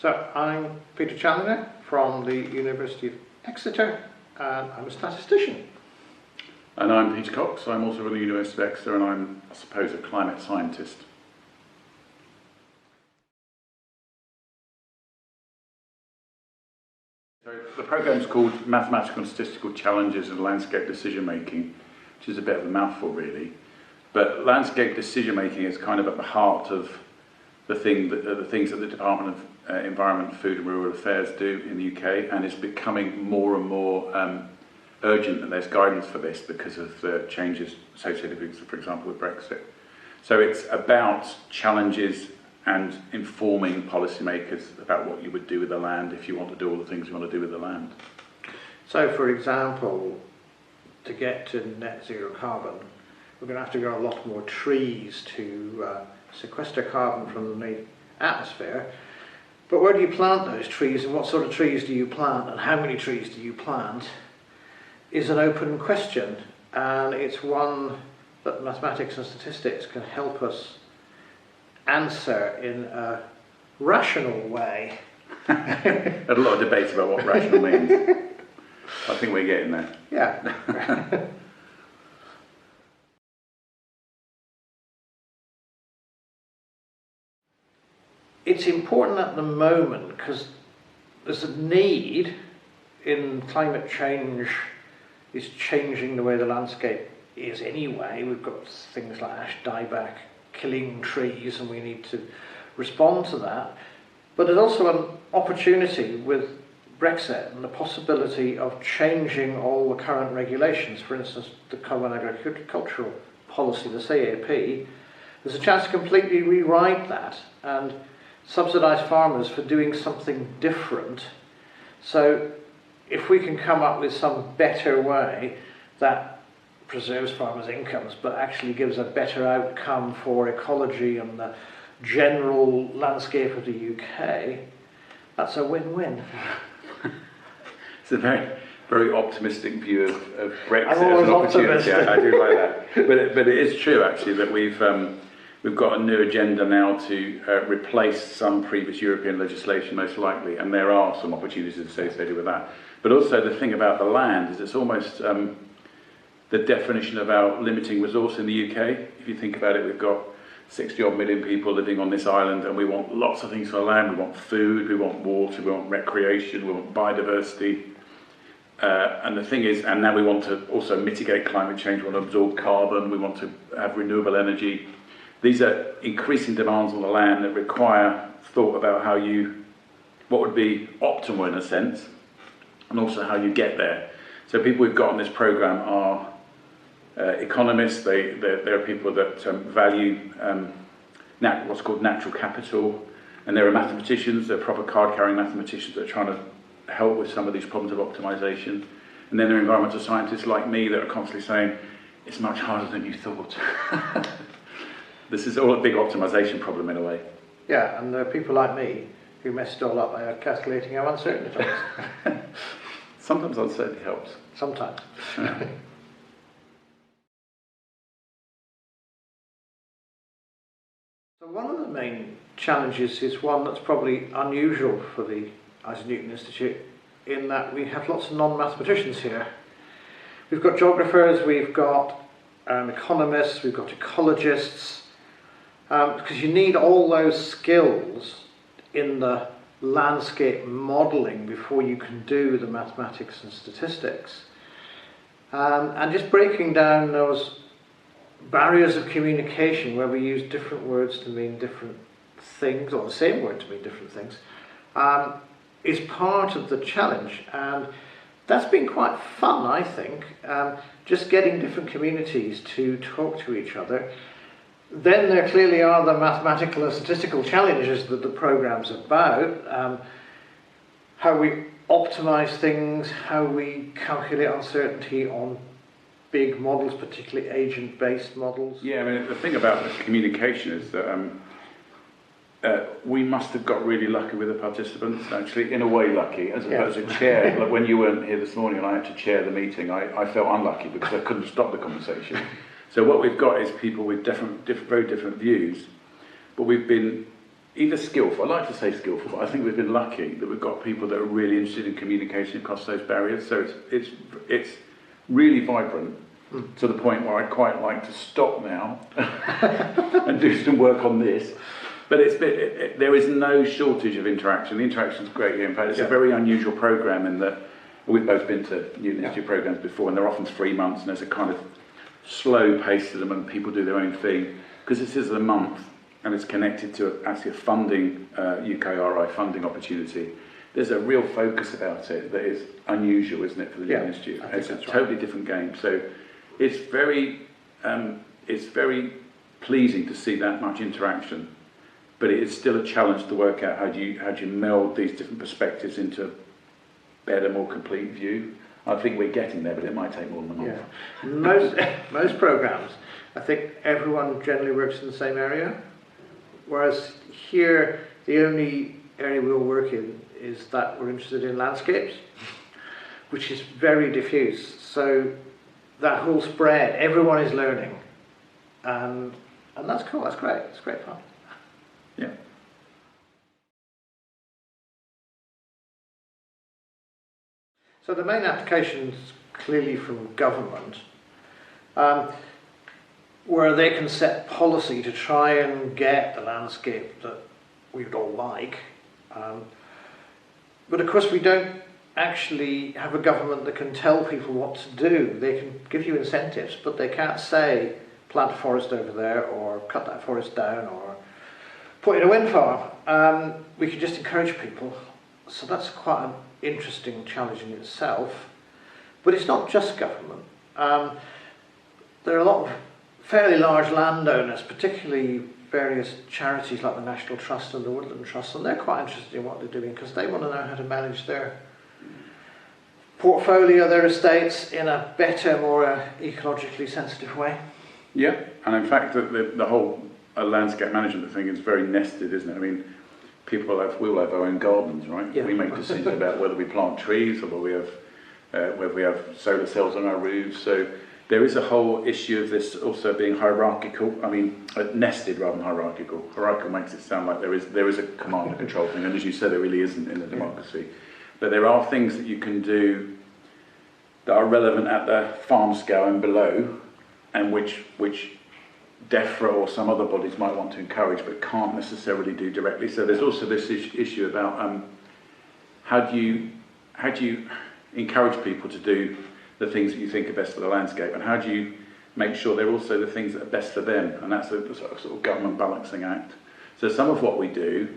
So I'm Peter Challenor from the University of Exeter, and I'm a statistician. And I'm Peter Cox. I'm also from the University of Exeter, and I'm, I suppose, a climate scientist. So the programme's called Mathematical and Statistical Challenges in Landscape Decision Making, which is a bit of a mouthful, really. But landscape decision making is kind of at the heart of the things that the Department of Environment, Food and Rural Affairs do in the UK, and it's becoming more and more urgent that there's guidance for this because of the changes associated with, for example, with Brexit. So it's about challenges and informing policymakers about what you would do with the land if you want to do all the things you want to do with the land. So, for example, to get to net zero carbon, we're going to have to grow a lot more trees to sequester carbon from the atmosphere. But where do you plant those trees, and what sort of trees do you plant, and how many trees do you plant, is an open question, and it's one that mathematics and statistics can help us answer in a rational way. Had a lot of debates about what rational means. I think we're getting there. Yeah. It's important at the moment because there's a need in climate change is changing the way the landscape is anyway. We've got things like ash dieback killing trees, and we need to respond to that. But there's also an opportunity with Brexit and the possibility of changing all the current regulations. For instance, the Common Agricultural Policy, the CAP, there's a chance to completely rewrite that and subsidise farmers for doing something different. So if we can come up with some better way that preserves farmers' incomes but actually gives a better outcome for ecology and the general landscape of the UK, that's a win-win. It's a very, very optimistic view of Brexit I'm as always an opportunity. optimistic. I do like that. But it is true, actually, that we've got a new agenda now to replace some previous European legislation, most likely, and there are some opportunities associated with that. But also the thing about the land is it's almost the definition about limiting resource in the UK. If you think about it, we've got 60 odd million people living on this island, and we want lots of things for the land. We want food, we want water, we want recreation, we want biodiversity. And the thing is, and now we want to also mitigate climate change, we want to absorb carbon, we want to have renewable energy. These are increasing demands on the land that require thought about what would be optimal in a sense, and also how you get there. So people we've got on this programme are economists. There are people that value what's called natural capital, and there are mathematicians, they're proper card-carrying mathematicians that are trying to help with some of these problems of optimisation. And then there are environmental scientists like me that are constantly saying, it's much harder than you thought. This is all a big optimisation problem in a way. Yeah, and there are people like me who mess it all up by calculating how uncertain it is. Sometimes uncertainty helps. Sometimes. So one of the main challenges is one that's probably unusual for the Isaac Newton Institute, in that we have lots of non-mathematicians here. We've got geographers, we've got economists, we've got ecologists, because you need all those skills in the landscape modelling before you can do the mathematics and statistics. And just breaking down those barriers of communication where we use different words to mean different things, or the same word to mean different things, is part of the challenge. And that's been quite fun, I think, just getting different communities to talk to each other. Then there clearly are the mathematical and statistical challenges that the programme's about, how we optimise things, how we calculate uncertainty on big models, particularly agent-based models. Yeah, I mean, the thing about the communication is that we must have got really lucky with the participants, actually, in a way lucky, as opposed to chair. Like when you weren't here this morning and I had to chair the meeting, I felt unlucky because I couldn't stop the conversation. So what we've got is people with very different views, but we've been either skillful, I like to say skillful, but I think we've been lucky that we've got people that are really interested in communication across those barriers. So it's really vibrant to the point where I'd quite like to stop now and do some work on this. But there is no shortage of interaction. The interaction's great here. In fact, it's a very unusual programme in that we've both been to Newton Institute programmes before, and they're often 3 months, and there's a kind of slow pace to them, and people do their own thing. Because this is a month, and it's connected to actually a funding, UKRI funding opportunity. There's a real focus about it that is unusual, isn't it, for the Newton Institute? It's a totally different game. So it's very pleasing to see that much interaction. But it is still a challenge to work out how do you meld these different perspectives into a better, more complete view. I think we're getting there, but it might take more than a month. Yeah. Most programmes, I think everyone generally works in the same area, whereas here the only area we'll work in is that we're interested in landscapes, which is very diffuse. So that whole spread, everyone is learning, and that's cool. That's great. It's great fun. Yeah. So the main applications clearly from government, where they can set policy to try and get the landscape that we would all like. But of course we don't actually have a government that can tell people what to do. They can give you incentives, but they can't say plant a forest over there or cut that forest down or put in a wind farm. We can just encourage people. So that's quite an interesting challenge in itself. But it's not just government. There are a lot of fairly large landowners, particularly various charities like the National Trust and the Woodland Trust, and they're quite interested in what they're doing because they want to know how to manage their portfolio, their estates in a better, more ecologically sensitive way. Yeah, and in fact the whole landscape management thing is very nested, isn't it? I mean, we all have our own gardens, right? Yeah. We make decisions about whether we plant trees or whether we have solar cells on our roofs. So there is a whole issue of this also being hierarchical. I mean, nested rather than hierarchical. Hierarchical makes it sound like there is a command and control thing, and as you said, there really isn't in a democracy. But there are things that you can do that are relevant at the farm scale and below, and which DEFRA or some other bodies might want to encourage but can't necessarily do directly. So there's also this issue about how do you encourage people to do the things that you think are best for the landscape, and how do you make sure they're also the things that are best for them, and that's a sort of government balancing act. So some of what we do,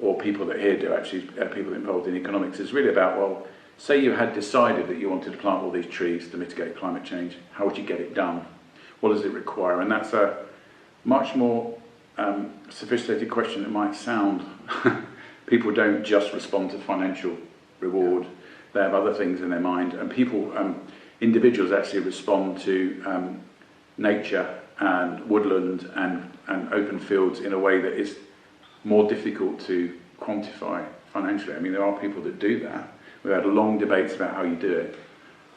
or people that here do actually, people involved in economics, is really about, well, say you had decided that you wanted to plant all these trees to mitigate climate change, how would you get it done? What does it require? And that's a much more sophisticated question than it might sound. People don't just respond to financial reward. They have other things in their mind. And people, individuals actually respond to nature and woodland and open fields in a way that is more difficult to quantify financially. I mean, there are people that do that. We've had long debates about how you do it.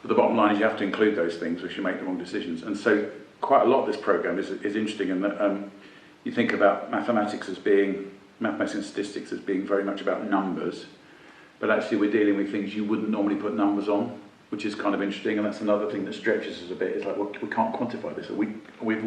But the bottom line is you have to include those things or you make the wrong decisions. And so quite a lot of this programme is interesting in that you think about mathematics and statistics as being very much about numbers, but actually we're dealing with things you wouldn't normally put numbers on, which is kind of interesting, and that's another thing that stretches us a bit. It's like, well, we can't quantify this. We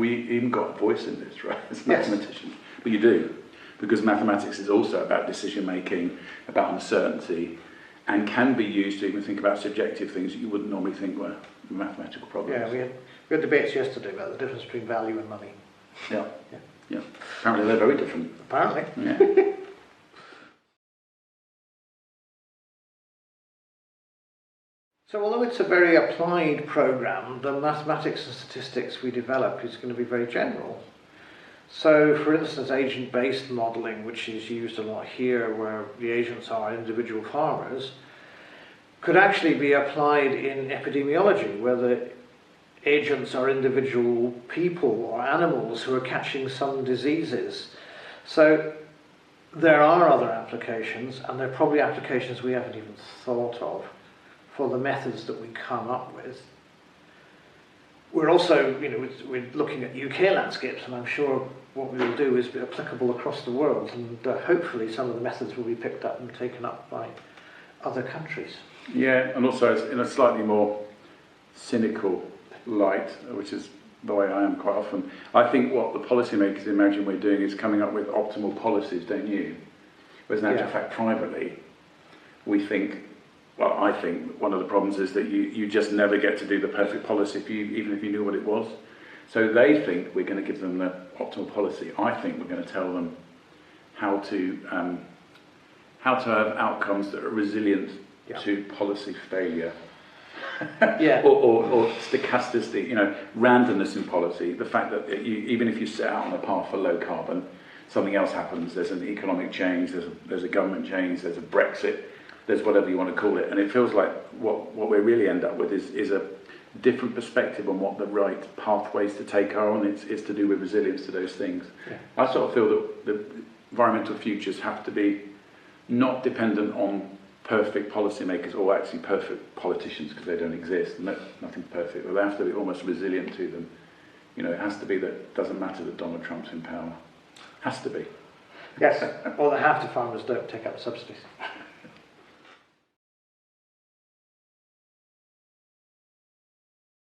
even got a voice in this, right? As mathematicians. But you do, because mathematics is also about decision making, about uncertainty, and can be used to even think about subjective things that you wouldn't normally think were mathematical problems. Yeah, we had debates yesterday about the difference between value and money. Yeah. Apparently they're very different. Apparently. Yeah. So although it's a very applied programme, the mathematics and statistics we develop is going to be very general. So for instance, agent-based modelling, which is used a lot here where the agents are individual farmers, could actually be applied in epidemiology, where the agents are individual people or animals who are catching some diseases. So there are other applications, and there are probably applications we haven't even thought of for the methods that we come up with. we're also, we're looking at UK landscapes, and I'm sure what we will do is be applicable across the world, and hopefully some of the methods will be picked up and taken up by other countries. Yeah, and also in a slightly more cynical light, which is the way I am quite often, I think what the policymakers imagine we're doing is coming up with optimal policies, don't you? Whereas in actual fact, privately, we think, well, I think one of the problems is that you just never get to do the perfect policy even if you knew what it was. So they think we're going to give them the optimal policy. I think we're going to tell them how to have outcomes that are resilient to policy failure. or stochasticity, randomness in policy. The fact that even if you set out on a path for low carbon, something else happens. There's an economic change, there's a government change, there's a Brexit, there's whatever you want to call it. And it feels like what we really end up with is a different perspective on what the right pathways to take are, and it's to do with resilience to those things. I sort of feel that the environmental futures have to be not dependent on perfect policymakers or actually perfect politicians, because they don't exist. Nothing's perfect, but they have to be almost resilient to them. It has to be that it doesn't matter that Donald Trump's in power. Has to be. Yes, or that half the farmers don't take up subsidies.